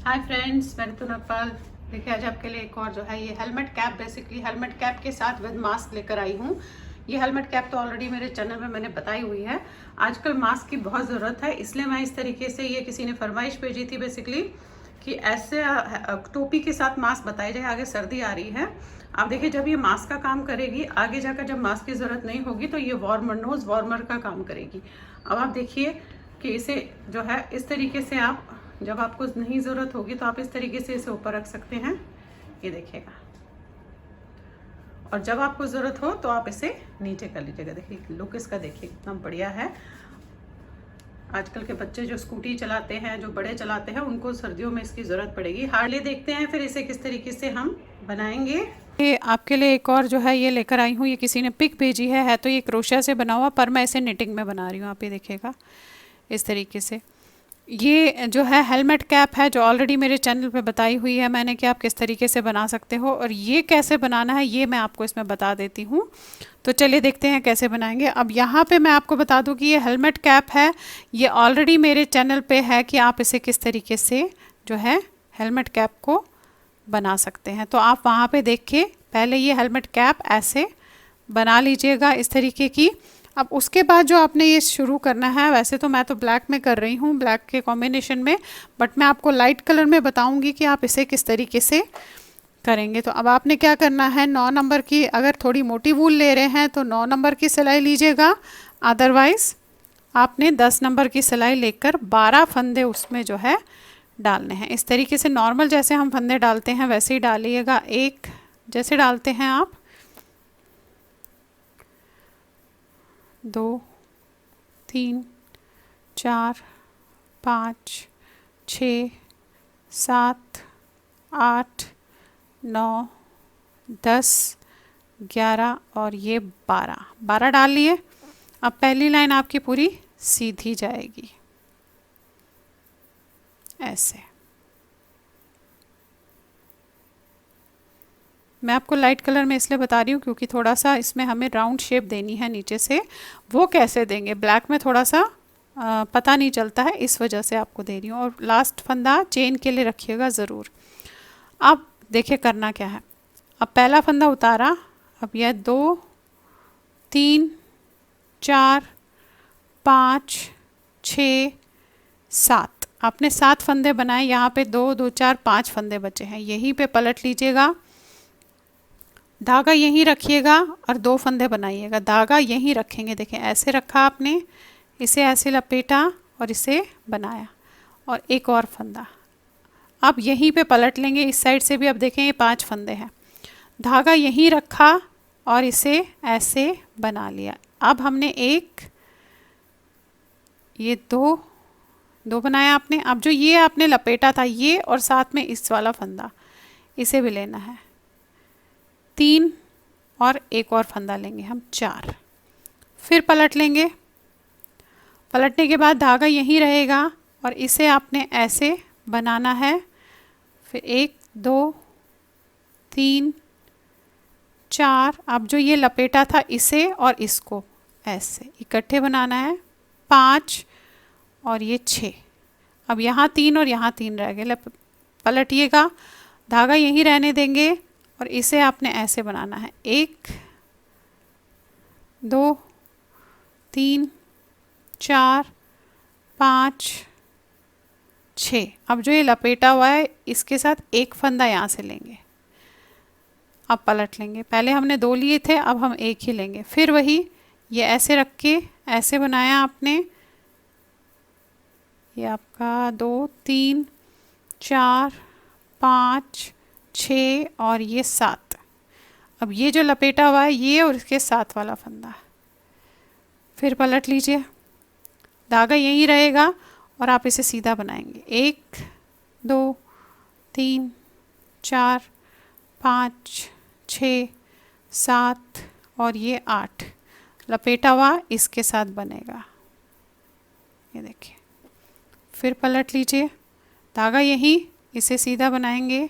Hi friends, मैं ऋतु नरपाल। देखिए आज आपके लिए एक और जो है ये helmet cap, basically helmet cap के साथ विद मास्क लेकर आई हूँ। ये हेलमेट कैप तो ऑलरेडी मेरे चैनल में मैंने बताई हुई है। आजकल मास्क की बहुत ज़रूरत है, इसलिए मैं इस तरीके से, ये किसी ने फरमाइश भेजी थी बेसिकली कि ऐसे टोपी के साथ मास्क बताई जाए। आगे सर्दी आ रही है, आप देखिए जब ये मास्क का काम करेगी, आगे जाकर जब मास्क की ज़रूरत नहीं होगी तो ये वार्मर, नोज वार्मर का काम करेगी। अब आप देखिए कि इसे जो है इस तरीके से आप, जब आपको नहीं ज़रूरत होगी तो आप इस तरीके से इसे ऊपर रख सकते हैं, ये देखिएगा। और जब आपको ज़रूरत हो तो आप इसे नीचे कर लीजिएगा। देखिए लुक इसका, देखिए कितना बढ़िया है। आजकल के बच्चे जो स्कूटी चलाते हैं, जो बड़े चलाते हैं, उनको सर्दियों में इसकी ज़रूरत पड़ेगी। हार्डली देखते हैं फिर इसे किस तरीके से हम बनाएंगे। ये आपके लिए एक और जो है ये लेकर आई हूँ। ये किसी ने पिक भेजी है तो ये क्रोशिया से बना हुआ, पर मैं इसे निटिंग में बना रही हूँ। आप ये देखिएगा इस तरीके से। ये जो है हेलमेट कैप है, जो ऑलरेडी मेरे चैनल पे बताई हुई है मैंने कि आप किस तरीके से बना सकते हो, और ये कैसे बनाना है ये मैं आपको इसमें बता देती हूँ। तो चलिए देखते हैं कैसे बनाएंगे। अब यहाँ पे मैं आपको बता दूँ कि ये हेलमेट कैप है, ये ऑलरेडी मेरे चैनल पे है कि आप इसे किस तरीके से जो है हेलमेट कैप को बना सकते हैं। तो आप वहाँ पे देख के पहले ये हेलमेट कैप ऐसे बना लीजिएगा इस तरीके की। अब उसके बाद जो आपने ये शुरू करना है, वैसे तो मैं तो ब्लैक में कर रही हूँ, ब्लैक के कॉम्बिनेशन में, बट मैं आपको लाइट कलर में बताऊँगी कि आप इसे किस तरीके से करेंगे। तो अब आपने क्या करना है, 9 नंबर की, अगर थोड़ी मोटी वूल ले रहे हैं तो 9 नंबर की सिलाई लीजिएगा, अदरवाइज़ आपने 10 नंबर की सिलाई लेकर 12 फंदे उसमें जो है डालने हैं। इस तरीके से नॉर्मल जैसे हम फंदे डालते हैं वैसे ही डालिएगा, एक जैसे डालते हैं आप। 2 3 4 5 6 7 8 9 10 11 और ये 12 डाल लिए। अब पहली लाइन आपकी पूरी सीधी जाएगी ऐसे। मैं आपको लाइट कलर में इसलिए बता रही हूँ क्योंकि थोड़ा सा इसमें हमें राउंड शेप देनी है नीचे से। वो कैसे देंगे, ब्लैक में थोड़ा सा पता नहीं चलता है, इस वजह से आपको दे रही हूँ। और लास्ट फंदा चेन के लिए रखिएगा ज़रूर। अब देखिए करना क्या है। अब पहला फंदा उतारा, अब यह 2 3 4 5 6 7, आपने 7 फंदे बनाए। यहाँ पे 2 2 4 5 फंदे बचे हैं, यहीं पे पलट लीजिएगा, धागा यहीं रखिएगा और 2 फंदे बनाइएगा। धागा यहीं रखेंगे, देखें ऐसे रखा आपने, इसे ऐसे लपेटा और इसे बनाया, और एक और फंदा। अब यहीं पे पलट लेंगे, इस साइड से भी। अब देखें ये 5 फंदे हैं, धागा यहीं रखा और इसे ऐसे बना लिया। अब हमने एक, ये दो बनाया आपने। अब जो ये आपने लपेटा था, ये और साथ में इस वाला फंदा, इसे भी लेना है। 3 और एक और फंदा लेंगे हम, 4। फिर पलट लेंगे, पलटने के बाद धागा यहीं रहेगा और इसे आपने ऐसे बनाना है। फिर 1 2 3 4, अब जो ये लपेटा था इसे और इसको ऐसे इकट्ठे बनाना है। 5 और ये 6। अब यहाँ 3 और यहाँ 3 रह गए, पलटिएगा, धागा यहीं रहने देंगे और इसे आपने ऐसे बनाना है। 1 2 3 4 5 6। अब जो ये लपेटा हुआ है इसके साथ एक फंदा यहाँ से लेंगे, अब पलट लेंगे। पहले हमने 2 लिए थे, अब हम एक ही लेंगे। फिर वही ये ऐसे रख के ऐसे बनाया आपने, ये आपका 2 3 4 5 6 और ये 7। अब ये जो लपेटा हुआ है ये और इसके साथ वाला फंदा, फिर पलट लीजिए, धागा यहीं रहेगा और आप इसे सीधा बनाएंगे। 1 2 3 4 5 6 7 और ये 8, लपेटा हुआ इसके साथ बनेगा, ये देखिए। फिर पलट लीजिए, धागा यहीं, इसे सीधा बनाएंगे।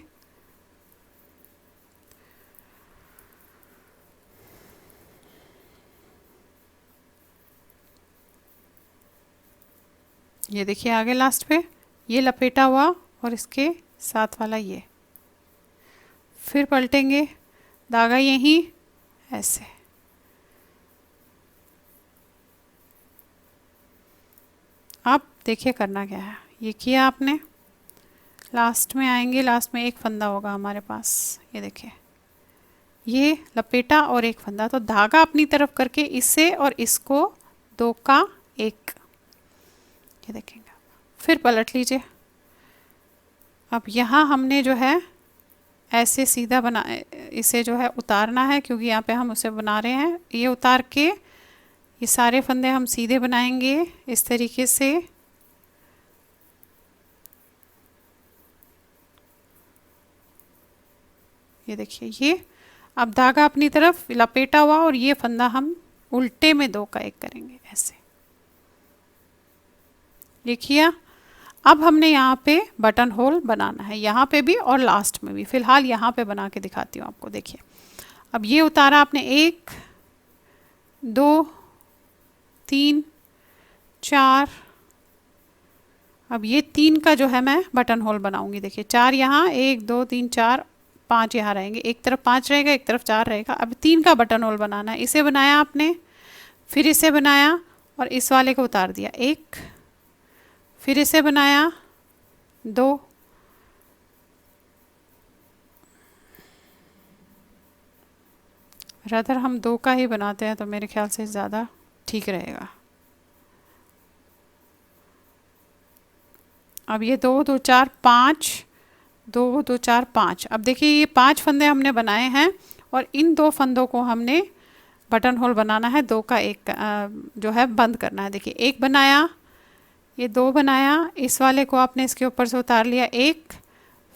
ये देखिए आगे लास्ट पे ये लपेटा हुआ और इसके साथ वाला ये, फिर पलटेंगे, धागा यहीं ऐसे, अब देखिए करना क्या है। ये किया आपने, लास्ट में आएंगे, लास्ट में एक फंदा होगा हमारे पास, ये देखिए, ये लपेटा और एक फंदा, तो धागा अपनी तरफ करके इससे और इसको 2 का 1, ये देखेंगे, फिर पलट लीजिए। अब यहाँ हमने जो है ऐसे सीधा बना, इसे जो है उतारना है, क्योंकि यहाँ पे हम उसे बना रहे हैं। ये उतार के ये सारे फंदे हम सीधे बनाएंगे इस तरीके से, ये देखिए। ये अब धागा अपनी तरफ लपेटा हुआ और ये फंदा हम उल्टे में 2 का 1 करेंगे ऐसे, ये किया। अब हमने यहाँ पे बटन होल बनाना है, यहाँ पे भी और लास्ट में भी। फिलहाल यहाँ पे बना के दिखाती हूँ आपको, देखिए। अब ये उतारा आपने, 1 2 3 4, अब ये 3 का जो है मैं बटन होल बनाऊंगी, देखिए। 4 यहाँ, 1 2 3 4 5 यहाँ रहेंगे, एक तरफ 5 रहेगा, एक तरफ 4 रहेगा। अब 3 का बटन होल बनाना है। इसे बनाया आपने, फिर इसे बनाया और इस वाले को उतार दिया, 1, फिर इसे बनाया 2, रादर हम 2 का ही बनाते हैं तो मेरे ख्याल से ज़्यादा ठीक रहेगा। अब ये 2 2 4 5, 2 2 4 5। अब देखिए ये 5 फंदे हमने बनाए हैं और इन 2 फंदों को हमने बटन होल बनाना है, 2 का 1 जो है बंद करना है। देखिए 1 बनाया, ये 2 बनाया, इस वाले को आपने इसके ऊपर से उतार लिया 1,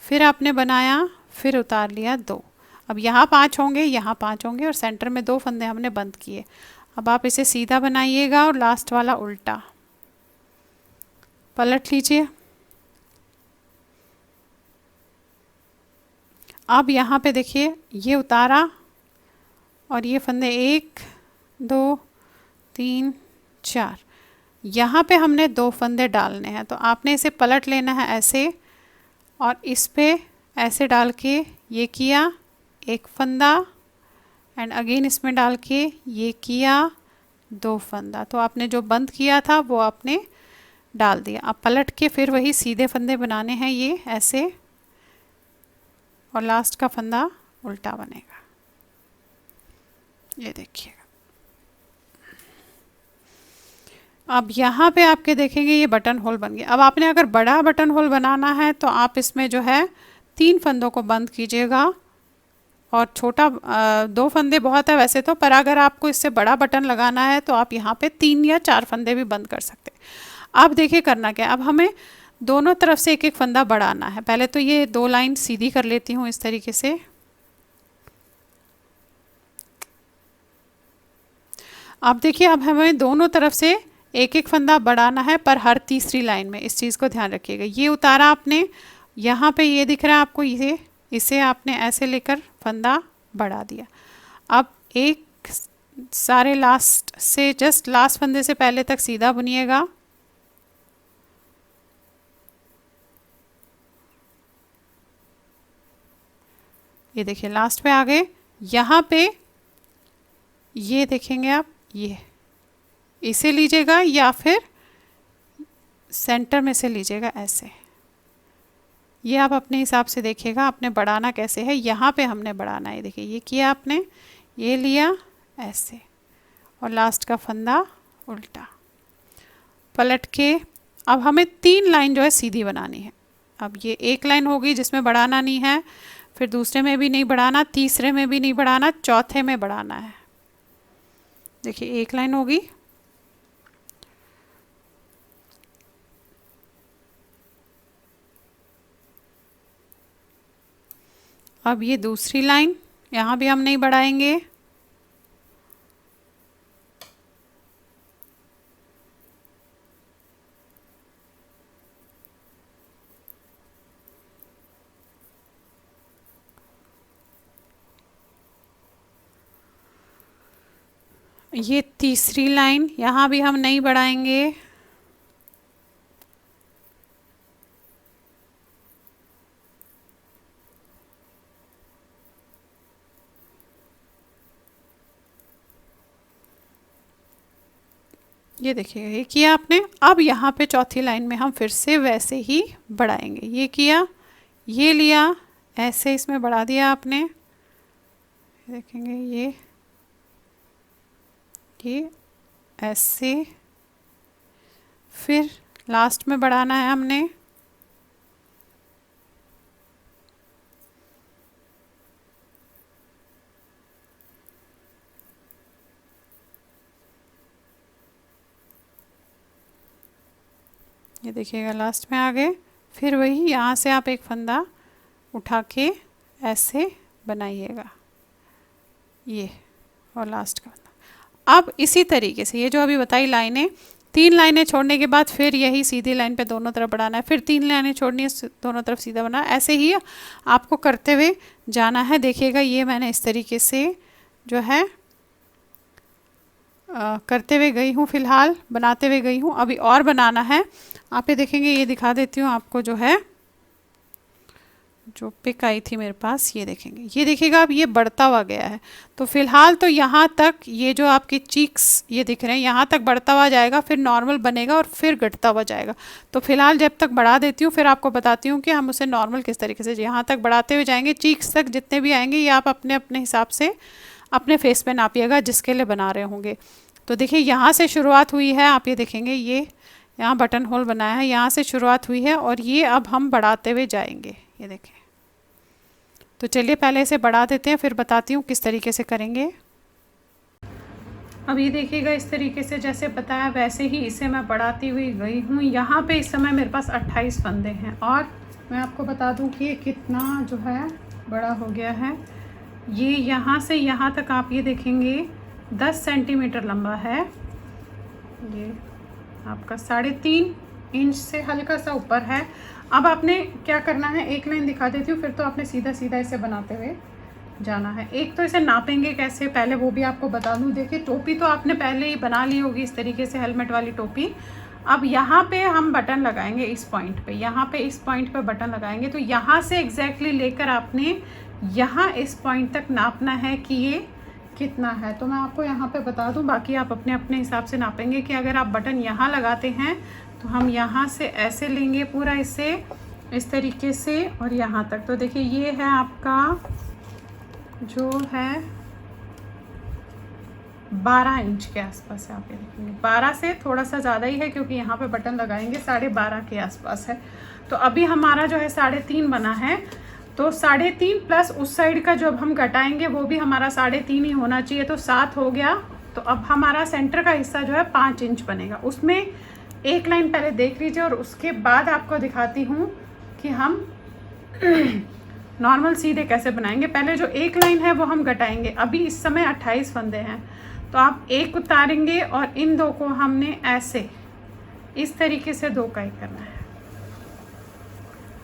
फिर आपने बनाया, फिर उतार लिया 2। अब यहाँ 5 होंगे, यहाँ 5 होंगे और सेंटर में 2 फंदे हमने बंद किए। अब आप इसे सीधा बनाइएगा और लास्ट वाला उल्टा, पलट लीजिए। अब यहाँ पे देखिए ये उतारा और ये फंदे 1 2 3 4, यहाँ पे हमने 2 फंदे डालने हैं, तो आपने इसे पलट लेना है ऐसे और इस पे ऐसे डाल के ये किया, 1 फंदा एंड अगेन इसमें डाल के ये किया, 2 फंदा। तो आपने जो बंद किया था वो आपने डाल दिया। अब पलट के फिर वही सीधे फंदे बनाने हैं, ये ऐसे, और लास्ट का फंदा उल्टा बनेगा, ये देखिएगा। अब यहाँ पे आपके देखेंगे ये बटन होल बन गया। अब आपने अगर बड़ा बटन होल बनाना है तो आप इसमें जो है 3 फंदों को बंद कीजिएगा और छोटा 2 फंदे बहुत है वैसे तो, पर अगर आपको इससे बड़ा बटन लगाना है तो आप यहाँ पे 3 या 4 फंदे भी बंद कर सकते हैं। अब देखिए करना क्या है। अब हमें दोनों तरफ से एक एक फंदा बढ़ाना है। पहले तो ये 2 लाइन सीधी कर लेती हूँ इस तरीके से। अब देखिए अब हमें दोनों तरफ से एक एक फंदा बढ़ाना है, पर हर तीसरी लाइन में, इस चीज़ को ध्यान रखिएगा। ये उतारा आपने, यहाँ पे ये दिख रहा है आपको, इसे आपने ऐसे लेकर फंदा बढ़ा दिया। अब एक सारे लास्ट से, जस्ट लास्ट फंदे से पहले तक सीधा बुनिएगा, ये देखिए लास्ट पे आ गए। यहाँ पे ये देखेंगे आप, ये इसे लीजिएगा या फिर सेंटर में से लीजिएगा ऐसे, ये आप अपने हिसाब से देखिएगा आपने बढ़ाना कैसे है। यहाँ पे हमने बढ़ाना है, देखिए ये किया आपने, ये लिया ऐसे और लास्ट का फंदा उल्टा, पलट के अब हमें 3 लाइन जो है सीधी बनानी है। अब ये एक लाइन होगी जिसमें बढ़ाना नहीं है, फिर दूसरे में भी नहीं बढ़ाना, तीसरे में भी नहीं बढ़ाना, चौथे में बढ़ाना है। देखिए एक लाइन होगी, अब ये दूसरी लाइन, यहाँ भी हम नहीं बढ़ाएंगे, ये तीसरी लाइन, यहाँ भी हम नहीं बढ़ाएंगे, ये देखिएगा, ये किया आपने। अब यहाँ पे चौथी लाइन में हम फिर से वैसे ही बढ़ाएंगे। ये किया, ये लिया, ऐसे इसमें बढ़ा दिया आपने, देखेंगे ये ऐसे, फिर लास्ट में बढ़ाना है हमने। ये देखिएगा लास्ट में आ गए। फिर वही यहाँ से आप एक फंदा उठा के ऐसे बनाइएगा, ये, और लास्ट का फंदा। अब इसी तरीके से ये जो अभी बताई लाइनें, 3 लाइनें छोड़ने के बाद फिर यही सीधी लाइन पे दोनों तरफ बढ़ाना है, फिर 3 लाइनें छोड़नी है, दोनों तरफ सीधा बनाना, ऐसे ही आपको करते हुए जाना है। देखिएगा ये मैंने इस तरीके से जो है करते हुए गई हूँ, फिलहाल बनाते हुए गई हूँ, अभी और बनाना है। आप ये देखेंगे, ये दिखा देती हूँ आपको, जो है जो पिक आई थी मेरे पास, ये देखेंगे, ये देखिएगा अब ये बढ़ता हुआ गया है। तो फिलहाल तो यहाँ तक ये जो आपके चीक्स ये दिख रहे हैं, यहाँ तक बढ़ता हुआ जाएगा, फिर नॉर्मल बनेगा और फिर घटता हुआ जाएगा। तो फिलहाल जब तक बढ़ा देती हूँ, फिर आपको बताती हूँ कि हम उसे नॉर्मल किस तरीके से, यहाँ तक बढ़ाते हुए जाएंगे, चीक्स तक जितने भी आएंगे ये आप अपने अपने हिसाब से अपने फेस पे नापिएगा जिसके लिए बना रहे होंगे। तो देखिए यहाँ से शुरुआत हुई है, आप ये देखेंगे, ये यहाँ बटन होल बनाया है, यहाँ से शुरुआत हुई है और ये अब हम बढ़ाते हुए जाएंगे, ये देखें। तो चलिए पहले इसे बढ़ा देते हैं, फिर बताती हूँ किस तरीके से करेंगे। अब ये देखिएगा इस तरीके से जैसे बताया वैसे ही इसे मैं बढ़ाती हुई गई हूँ। यहाँ पे इस समय मेरे पास 28 फंदे हैं और मैं आपको बता दूँ कि ये कितना जो है बड़ा हो गया है। ये यहाँ से यहाँ तक आप ये देखेंगे 10 सेंटीमीटर लंबा है। ये आपका 3.5 इंच से हल्का सा ऊपर है। अब आपने क्या करना है, एक लाइन दिखा देती हूँ, फिर तो आपने सीधा सीधा इसे बनाते हुए जाना है। एक तो इसे नापेंगे कैसे, पहले वो भी आपको बता दूँ। देखिए टोपी तो आपने पहले ही बना ली होगी इस तरीके से, हेलमेट वाली टोपी। अब यहाँ पे हम बटन लगाएंगे इस पॉइंट पे, यहाँ पे इस पॉइंट पे बटन लगाएंगे। तो यहाँ से एग्जैक्टली लेकर आपने यहाँ इस पॉइंट तक नापना है कि ये कितना है। तो मैं आपको यहाँ पे बता दूँ, बाकी आप अपने अपने हिसाब से नापेंगे कि अगर आप बटन यहाँ लगाते हैं तो हम यहाँ से ऐसे लेंगे पूरा इसे इस तरीके से और यहाँ तक। तो देखिए ये है आपका जो है 12 इंच के आसपास है। आप ये देखेंगे 12 से थोड़ा सा ज़्यादा ही है क्योंकि यहाँ पे बटन लगाएंगे, 12.5 के आसपास है। तो अभी हमारा जो है 3.5 बना है। तो 3.5 प्लस उस साइड का जब हम घटाएंगे वो भी हमारा 3.5 ही होना चाहिए, तो 7 हो गया। तो अब हमारा सेंटर का हिस्सा जो है 5 इंच बनेगा। उसमें एक लाइन पहले देख लीजिए और उसके बाद आपको दिखाती हूँ कि हम नॉर्मल सीधे कैसे बनाएंगे। पहले जो एक लाइन है वो हम घटाएंगे। अभी इस समय 28 फंदे हैं, तो आप एक उतारेंगे और इन दो को हमने ऐसे इस तरीके से 2 का ही करना है।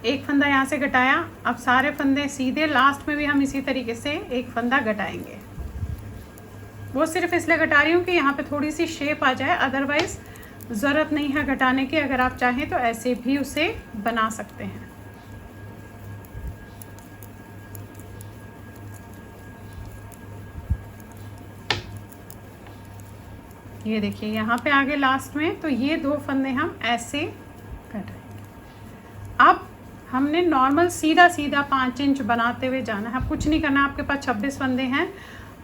एक फंदा यहाँ से घटाया, अब सारे फंदे सीधे, लास्ट में भी हम इसी तरीके से एक फंदा घटाएंगे। वो सिर्फ इसलिए घटा रही हूँ कि यहाँ पे थोड़ी सी शेप आ जाए, अदरवाइज ज़रूरत नहीं है घटाने की। अगर आप चाहें तो ऐसे भी उसे बना सकते हैं। ये देखिए यहाँ पे आगे लास्ट में, तो ये 2 फंदे हम ऐसे घटाएंगे। अब हमने नॉर्मल सीधा सीधा 5 इंच बनाते हुए जाना है। कुछ नहीं करना, आपके पास 26 फंदे हैं।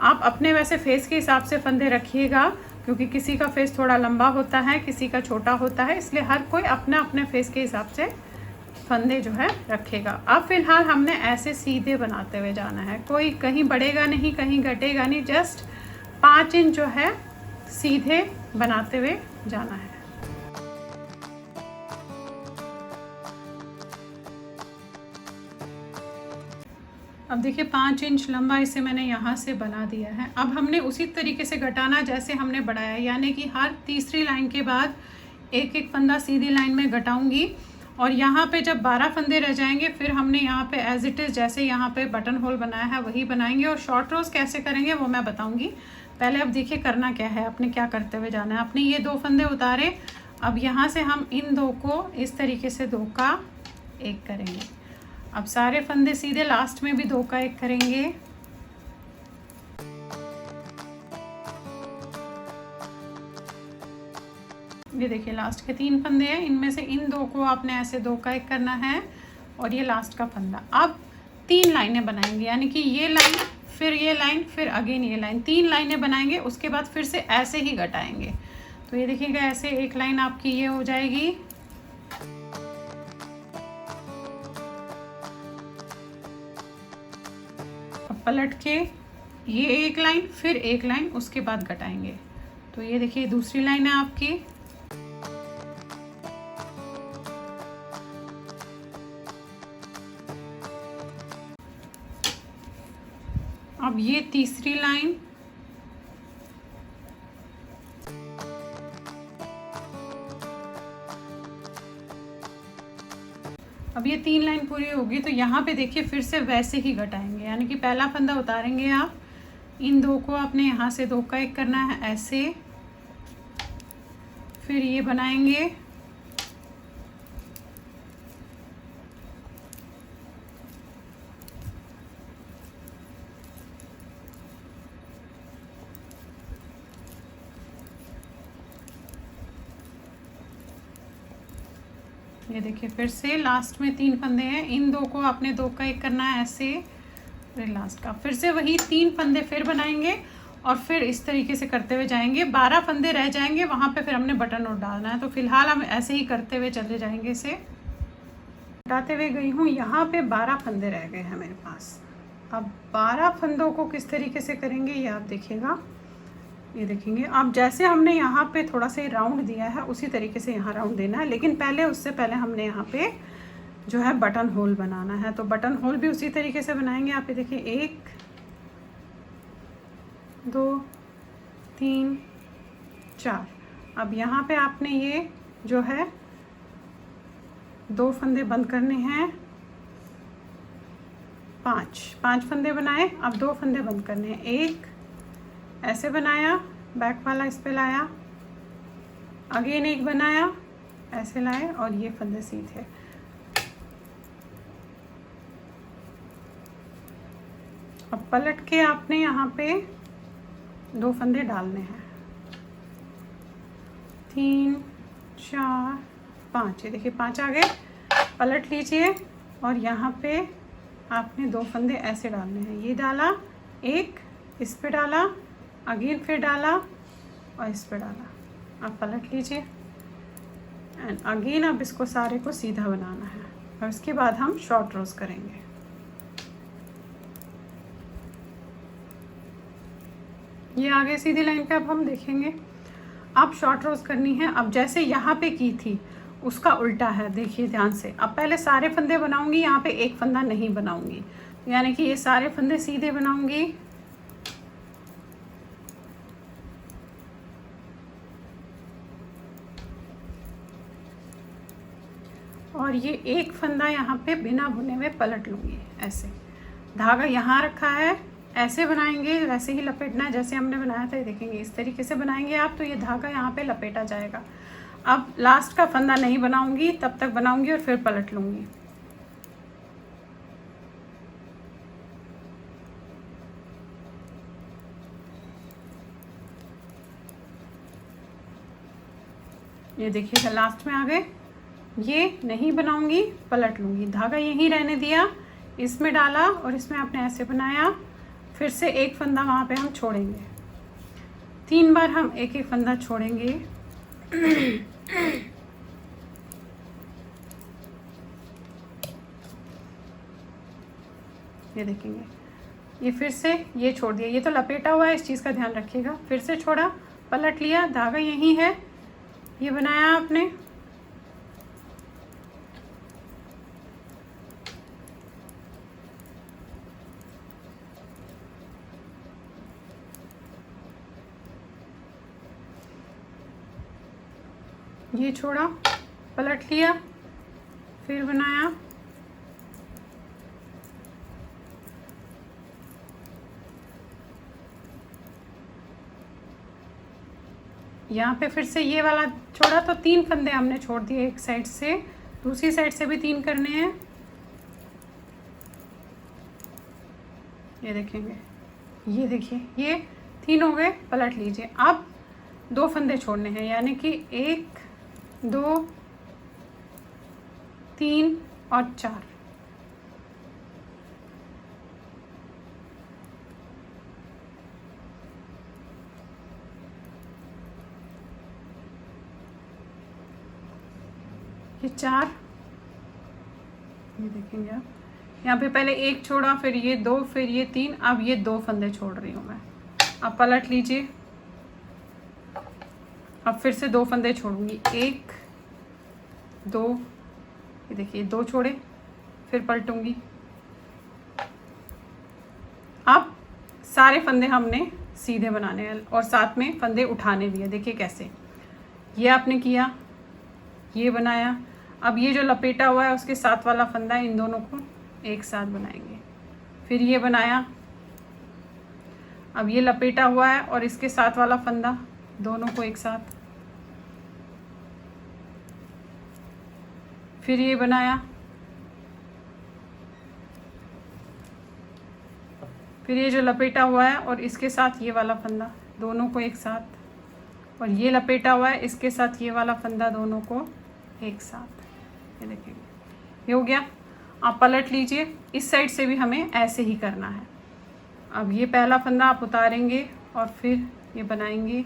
आप अपने वैसे फेस के हिसाब से फंदे रखिएगा, क्योंकि किसी का फेस थोड़ा लंबा होता है, किसी का छोटा होता है, इसलिए हर कोई अपने अपने फेस के हिसाब से फंदे जो है रखेगा। अब फिलहाल हमने ऐसे सीधे बनाते हुए जाना है, कोई कहीं बढ़ेगा नहीं, कहीं घटेगा नहीं, जस्ट 5 इंच जो है सीधे बनाते हुए जाना है। अब देखिए 5 इंच लंबा इसे मैंने यहाँ से बना दिया है। अब हमने उसी तरीके से घटाना जैसे हमने बढ़ाया, यानी कि हर तीसरी लाइन के बाद एक एक फंदा सीधी लाइन में घटाऊंगी और यहाँ पे जब 12 फंदे रह जाएंगे फिर हमने यहाँ पे एज इट इज़ जैसे यहाँ पे बटन होल बनाया है वही बनाएंगे। और शॉर्ट रोज कैसे करेंगे वो मैं बताऊँगी। पहले अब देखिए करना क्या है, अपने क्या करते हुए जाना है। अपने ये 2 फंदे उतारे, अब यहाँ से हम इन 2 को इस तरीके से 2 का 1 करेंगे। अब सारे फंदे सीधे, लास्ट में भी 2 का 1 करेंगे। ये देखिए लास्ट के 3 फंदे हैं, इनमें से इन 2 को आपने ऐसे 2 का 1 करना है और ये लास्ट का फंदा। अब 3 लाइनें बनाएंगे, यानी कि ये लाइन, फिर ये लाइन, फिर अगेन ये लाइन, 3 लाइनें बनाएंगे। उसके बाद फिर से ऐसे ही घटाएंगे। तो ये देखिएगा ऐसे एक लाइन आपकी ये हो जाएगी। अब पलट के ये एक लाइन, फिर एक लाइन, उसके बाद घटाएंगे। तो ये देखिए दूसरी लाइन है आपकी। अब ये तीसरी लाइन, अब ये 3 लाइन पूरी होगी। तो यहाँ पे देखिए फिर से वैसे ही घटाएंगे, यानी कि पहला फंदा उतारेंगे आप, इन 2 को आपने यहाँ से 2 का 1 करना है ऐसे, फिर ये बनाएंगे, ये देखिए फिर से लास्ट में 3 फंदे हैं, इन 2 को आपने 2 का 1 करना है ऐसे, फिर लास्ट का, फिर से वही 3 फंदे फिर बनाएंगे और फिर इस तरीके से करते हुए जाएंगे। 12 फंदे रह जाएंगे, वहाँ पे फिर हमने बटन नोट डालना है। तो फिलहाल हम ऐसे ही करते हुए चले जाएंगे। इसे हटाते हुए गई हूँ, यहाँ पे 12 फंदे रह गए हैं मेरे पास। अब 12 फंदों को किस तरीके से करेंगे ये आप देखिएगा। ये देखेंगे आप, जैसे हमने यहाँ पे थोड़ा सा राउंड दिया है उसी तरीके से यहाँ राउंड देना है, लेकिन पहले उससे पहले हमने यहाँ पे जो है बटन होल बनाना है। तो बटन होल भी उसी तरीके से बनाएंगे। आप ये देखिए 1 2 3 4। अब यहाँ पे आपने ये जो है 2 फंदे बंद करने हैं, 5 फंदे बनाए। अब 2 फंदे बंद करने हैं, 1 ऐसे बनाया, बैक वाला इस पे लाया, अगेन 1 बनाया, ऐसे लाए और ये फंदे सीधे। अब पलट के आपने यहाँ पे 2 फंदे डालने हैं, 3 4 5। ये देखिए 5 आ गए। पलट लीजिए और यहाँ पे आपने 2 फंदे ऐसे डालने हैं। ये डाला, 1 इस पे डाला, अगेन फिर डाला और इस पे डाला। आप पलट लीजिए एंड अगेन अब इसको सारे को सीधा बनाना है और उसके बाद हम शॉर्ट रोज करेंगे। ये आगे सीधी लाइन पे अब हम देखेंगे। अब शॉर्ट रोज करनी है। अब जैसे यहाँ पे की थी उसका उल्टा है, देखिए ध्यान से। अब पहले सारे फंदे बनाऊंगी, यहाँ पे 1 फंदा नहीं बनाऊंगी, यानी कि ये सारे फंदे सीधे बनाऊंगी। और ये 1 फंदा यहाँ पे बिना बुने हुए पलट लूँगी ऐसे। धागा यहाँ रखा है, ऐसे बनाएंगे, वैसे ही लपेटना है जैसे हमने बनाया था। ये देखेंगे इस तरीके से बनाएंगे आप, तो ये धागा यहाँ पे लपेटा जाएगा। अब लास्ट का फंदा नहीं बनाऊंगी, तब तक बनाऊंगी और फिर पलट लूँगी। ये देखिएगा लास्ट में आ गए। ये नहीं बनाऊंगी, पलट लूँगी, धागा यहीं रहने दिया, इसमें डाला और इसमें आपने ऐसे बनाया। फिर से 1 फंदा वहाँ पे हम छोड़ेंगे, 3 बार हम 1 फंदा छोड़ेंगे। ये देखेंगे, ये फिर से ये छोड़ दिया, ये तो लपेटा हुआ है, इस चीज़ का ध्यान रखिएगा। फिर से छोड़ा, पलट लिया, धागा यहीं है, ये बनाया आपने। ये छोड़ा, पलट लिया, फिर बनाया। यहाँ पे फिर से ये वाला छोड़ा, तो 3 फंदे हमने छोड़ दिए एक साइड से, दूसरी साइड से भी 3 करने हैं। ये देखेंगे, ये देखिए ये 3 हो गए। पलट लीजिए। अब 2 फंदे छोड़ने हैं, यानी कि 1 2, 3 और 4। ये 4, ये देखेंगे आप यहाँ पे पहले 1 छोड़ा, फिर ये 2, फिर ये 3, अब ये 2 फंदे छोड़ रही हूँ मैं। अब पलट लीजिए, अब फिर से 2 फंदे छोड़ूंगी, 1, 2, ये देखिए 2 छोड़े, फिर पलटूंगी। अब सारे फंदे हमने सीधे बनाने हैं और साथ में फंदे उठाने भी है। देखिए कैसे, ये आपने किया, ये बनाया, अब ये जो लपेटा हुआ है उसके साथ वाला फंदा है, इन दोनों को एक साथ बनाएंगे। फिर ये बनाया, अब ये लपेटा हुआ है और इसके साथ वाला फंदा, दोनों को एक साथ। फिर ये बनाया, फिर ये जो लपेटा हुआ है और इसके साथ ये वाला फंदा, दोनों को एक साथ। और ये लपेटा हुआ है, इसके साथ ये वाला फंदा, दोनों को एक साथ। ये देखिए, ये हो गया। आप पलट लीजिए, इस साइड से भी हमें ऐसे ही करना है। अब ये पहला फंदा आप उतारेंगे और फिर ये बनाएंगे।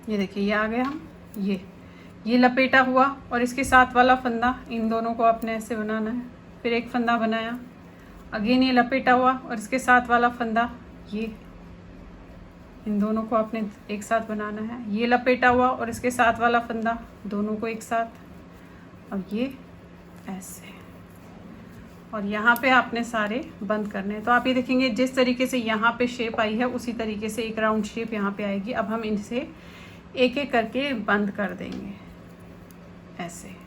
ये देखिए, ये आ गया हम, ये लपेटा हुआ और इसके साथ वाला फंदा, इन दोनों को आपने ऐसे बनाना है। फिर एक फंदा बनाया, अगेन ये लपेटा हुआ और इसके साथ वाला फंदा, ये इन दोनों को आपने एक साथ बनाना है। ये लपेटा हुआ और इसके साथ वाला फंदा, दोनों को एक साथ। अब ये ऐसे, और यहाँ पे आपने सारे बंद करने हैं। तो आप ये देखेंगे जिस तरीके से यहाँ पे शेप आई है उसी तरीके से एक राउंड शेप यहाँ पे आएगी। अब हम इनसे एक एक करके बंद कर देंगे ऐसे।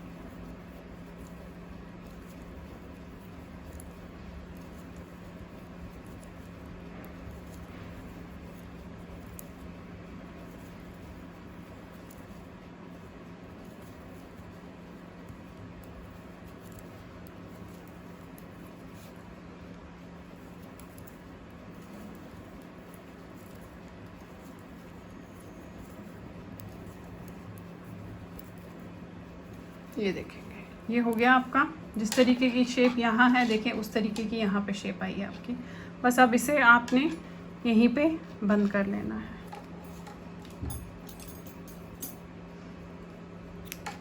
ये देखेंगे, ये हो गया आपका। जिस तरीके की शेप यहाँ है, देखें उस तरीके की यहाँ पे शेप आई है आपकी। बस अब इसे आपने यहीं पे बंद कर लेना है।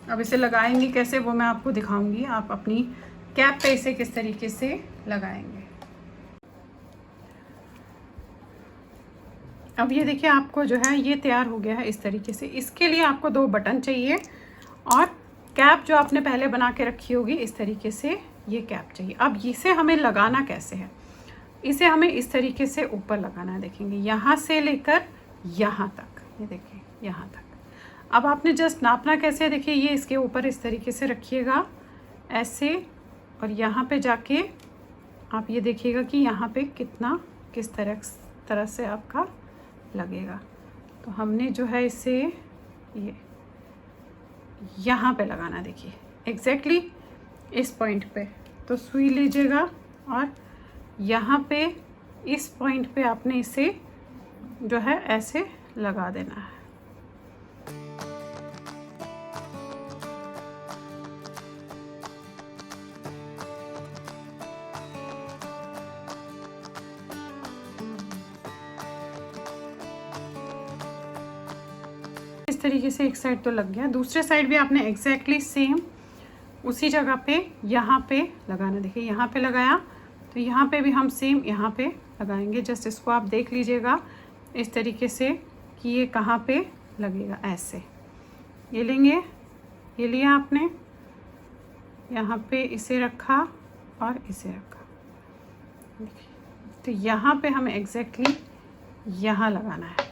अब इसे लगाएंगे कैसे वो मैं आपको दिखाऊंगी। आप अपनी कैप पे इसे किस तरीके से लगाएंगे। अब ये देखिए, आपको जो है ये तैयार हो गया है इस तरीके से। इसके लिए आपको 2 बटन चाहिए और कैप जो आपने पहले बना के रखी होगी इस तरीके से ये कैप चाहिए। अब इसे हमें लगाना कैसे है, इसे हमें इस तरीके से ऊपर लगाना है। देखेंगे यहाँ से लेकर यहाँ तक, ये देखिए यहाँ तक। अब आपने जस्ट नापना कैसे है, देखिए ये इसके ऊपर इस तरीके से रखिएगा ऐसे, और यहाँ पे जाके आप ये देखिएगा कि यहाँ पे कितना किस तरह से आपका लगेगा। तो हमने जो है इसे ये यहाँ पे लगाना, देखिए एग्जैक्टली इस पॉइंट पे। तो सुई लीजिएगा और यहाँ पे इस पॉइंट पे आपने इसे जो है ऐसे लगा देना है। इस तरीके से एक साइड तो लग गया, दूसरे साइड भी आपने एग्जैक्टली सेम उसी जगह पे यहाँ पे लगाना। देखिए यहाँ पे लगाया, तो यहाँ पे भी हम सेम यहाँ पे लगाएंगे। जस्ट इसको आप देख लीजिएगा इस तरीके से कि ये कहाँ पे लगेगा। ऐसे ये लेंगे, ये लिया आपने, यहाँ पे इसे रखा और इसे रखा। तो यहाँ पे हमें एग्जैक्टली यहाँ लगाना है।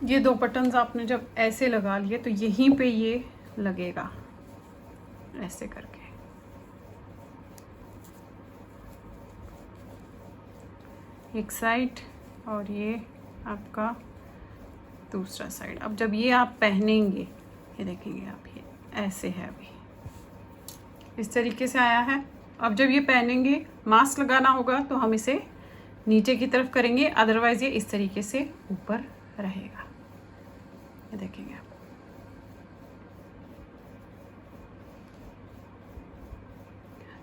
ये 2 बटन्स आपने जब ऐसे लगा लिए तो यहीं पे ये लगेगा ऐसे करके। एक साइड और ये आपका दूसरा साइड। अब जब ये आप पहनेंगे, ये देखेंगे आप, ये ऐसे है, अभी इस तरीके से आया है। अब जब ये पहनेंगे, मास्क लगाना होगा तो हम इसे नीचे की तरफ करेंगे, अदरवाइज ये इस तरीके से ऊपर रहेगा। ये देखेंगे आप।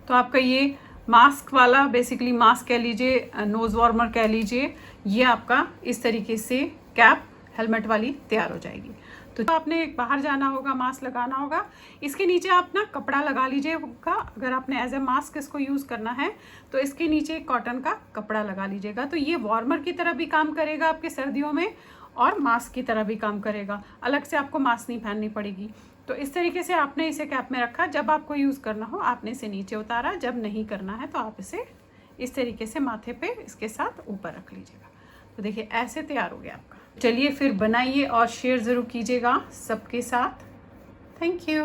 तो आपका ये मास्क वाला, बेसिकली मास्क कह लीजिए, नोज वार्मर कह लीजिए, ये आपका इस तरीके से कैप हेलमेट वाली तैयार हो जाएगी। तो आपने बाहर जाना होगा, मास्क लगाना होगा, इसके नीचे आप ना कपड़ा लगा लीजिएगा। अगर आपने एज ए मास्क इसको यूज़ करना है तो इसके नीचे कॉटन का कपड़ा लगा लीजिएगा। तो ये वार्मर की तरह भी काम करेगा आपके सर्दियों में, और मास्क की तरह भी काम करेगा। अलग से आपको मास्क नहीं पहननी पड़ेगी। तो इस तरीके से आपने इसे कैप में रखा। जब आपको यूज़ करना हो आपने इसे नीचे उतारा, जब नहीं करना है तो आप इसे इस तरीके से माथे पे इसके साथ ऊपर रख लीजिएगा। तो देखिए ऐसे तैयार हो गया आपका। चलिए फिर बनाइए और शेयर ज़रूर कीजिएगा सबके साथ। Thank you.